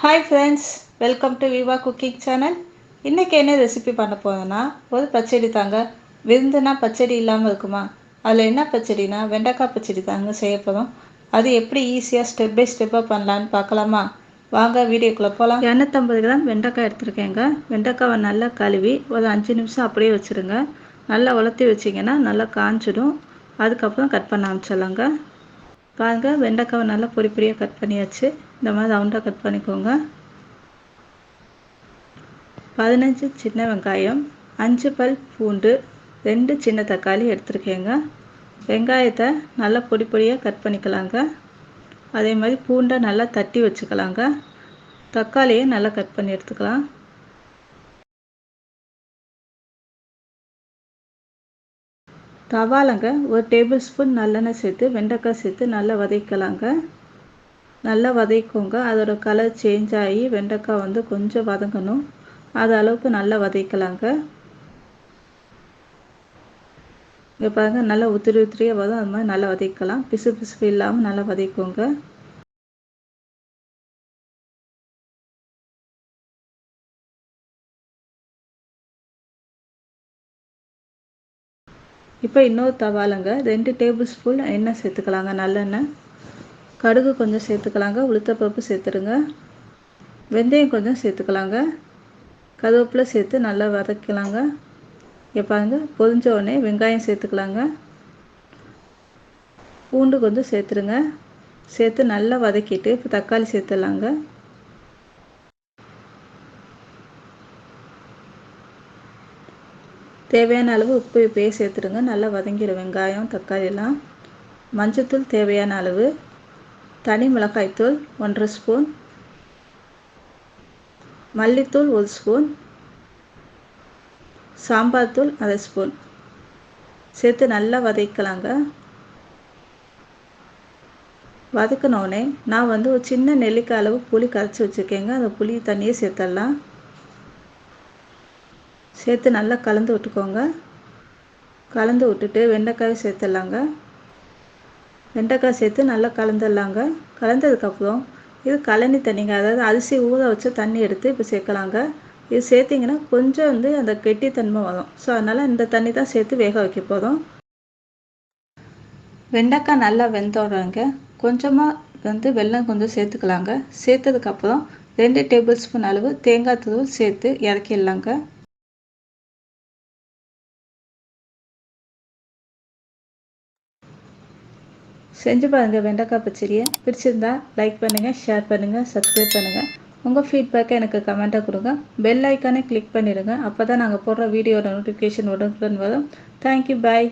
Hi friends, welcome to Vivah cooking channel. இன்றைக்கி என்ன recipe பண்ண போகிறேன்னா, ஒரு பச்சடி தாங்க. விருந்துனா பச்சடி இல்லாமல் இருக்குமா? அதில் என்ன பச்சடினா வெண்டைக்காய் பச்சடி தாங்க செய்ய போகிறோம். அது எப்படி ஈஸியாக ஸ்டெப் பை ஸ்டெப்பாக பண்ணலான்னு பார்க்கலாமா? வாங்க வீடியோக்குள்ளே போகலாம். 250 கிராம் வெண்டைக்காய் எடுத்துருக்கேங்க. வெண்டைக்காவை நல்லா கழுவி ஒரு 5 நிமிஷம் அப்படியே வச்சுருங்க. நல்லா உலர்த்தி வச்சிங்கன்னா நல்லா காஞ்சிடும். அதுக்கப்புறம் கட் பண்ண ஆரம்பிச்சிடலாங்க. பாருங்கள், வெண்டைக்காவை நல்லா பொடி பொடியாக கட் பண்ணியாச்சு. இந்த மாதிரி ரவுண்டாக கட் பண்ணிக்கோங்க. 15 சின்ன வெங்காயம், 5 பல் பூண்டு, 2 சின்ன தக்காளி எடுத்துருக்கேங்க. வெங்காயத்தை நல்லா பொடி பொடியாக கட் பண்ணிக்கலாங்க. அதே மாதிரி பூண்டை நல்லா தட்டி வச்சுக்கலாங்க. தக்காளியை நல்லா கட் பண்ணி எடுத்துக்கலாம். தவாலங்க ஒரு டேபிள் ஸ்பூன் நல்லெண்ணெய் சேர்த்து வெண்டைக்காய் சேர்த்து நல்லா வதக்கலாங்க. நல்லா வதக்கிக்கோங்க. அதோட கலர் சேஞ்ச் ஆகி வெண்டைக்காய் வந்து கொஞ்சம் வதங்கணும். அது அளவுக்கு நல்லா வதக்கலாங்க. இங்கே பாருங்கள், நல்லா உதிரி உதிரியாக வரும். அது மாதிரி நல்லா வதக்கலாம். பிசு பிசுப்பு இல்லாமல் நல்லா வதக்கிக்கோங்க. இப்போ இன்னொரு தவாலங்க 2 டேபிள் ஸ்பூன் எண்ணெய் சேர்த்துக்கலாங்க. நல்லெண்ணெய். கடுகு கொஞ்சம் சேர்த்துக்கலாங்க. உளுத்தப்பருப்பு சேர்த்துடுங்க. வெந்தயம் கொஞ்சம் சேர்த்துக்கலாங்க. கருவேப்பிலை சேர்த்து நல்லா வதக்கலாங்க. இங்கே பாருங்கள், பொரிஞ்ச உடனே வெங்காயம் சேர்த்துக்கலாங்க. பூண்டு கொஞ்சம் சேர்த்துருங்க. சேர்த்து நல்லா வதக்கிட்டு இப்போ தக்காளி சேர்த்துடலாங்க. தேவையான அளவு உப்பு இப்போயே சேர்த்துடுங்க. நல்லா வதங்கிடும் வெங்காயம் தக்காளியெல்லாம். மஞ்சள்தூள் தேவையான அளவு, தனி மிளகாய்த்தூள் 1½ ஸ்பூன், மல்லித்தூள் 1 ஸ்பூன், சாம்பார் தூள் 1/2 ஸ்பூன் சேர்த்து நல்லா வதக்கலாங்க. வதக்கினோடனே நான் வந்து ஒரு சின்ன நெல்லிக்காய் அளவு புளி கரைச்சி வச்சுருக்கேங்க. அந்த புளி தண்ணியை சேர்த்துடலாம். சேர்த்து நல்லா கலந்து விட்டுக்கோங்க. கலந்து விட்டுட்டு வெண்டைக்காயை சேர்த்துடலாங்க. வெண்டைக்காய் சேர்த்து நல்லா கலந்துடலாங்க. கலந்ததுக்கப்புறம் இது கழனி தண்ணிங்க, அதாவது அரிசி ஊற வச்ச தண்ணி எடுத்து இப்போ சேர்க்கலாங்க. இது சேர்த்திங்கன்னா கொஞ்சம் வந்து அந்த கெட்டித்தன்மை வரும். ஸோ அதனால் இந்த தண்ணி தான் சேர்த்து வேக வைக்க போகிறோம். வெண்டைக்காய் நல்லா வெந்தோடுறாங்க. கொஞ்சமாக வந்து வெல்லம் கொஞ்சம் சேர்த்துக்கலாங்க. சேர்த்ததுக்கப்புறம் 2 டேபிள் ஸ்பூன் அளவு தேங்காய் தூள் சேர்த்து இறக்கிடலாங்க. செஞ்சு பாருங்கள் வெண்டைக்காய் பச்சடியை. பிடிச்சிருந்தா லைக் பண்ணுங்கள், ஷேர் பண்ணுங்கள், சப்ஸ்கிரைப் பண்ணுங்கள். உங்கள் ஃபீட்பேக்கை எனக்கு கமெண்ட்டாக கொடுங்க. பெல் ஐக்கானை கிளிக் பண்ணிடுங்க. அப்போ தான் நாங்கள் போடுற வீடியோட நோட்டிஃபிகேஷன் உடனுக்குடன் வரும். தேங்க்யூ, பாய்.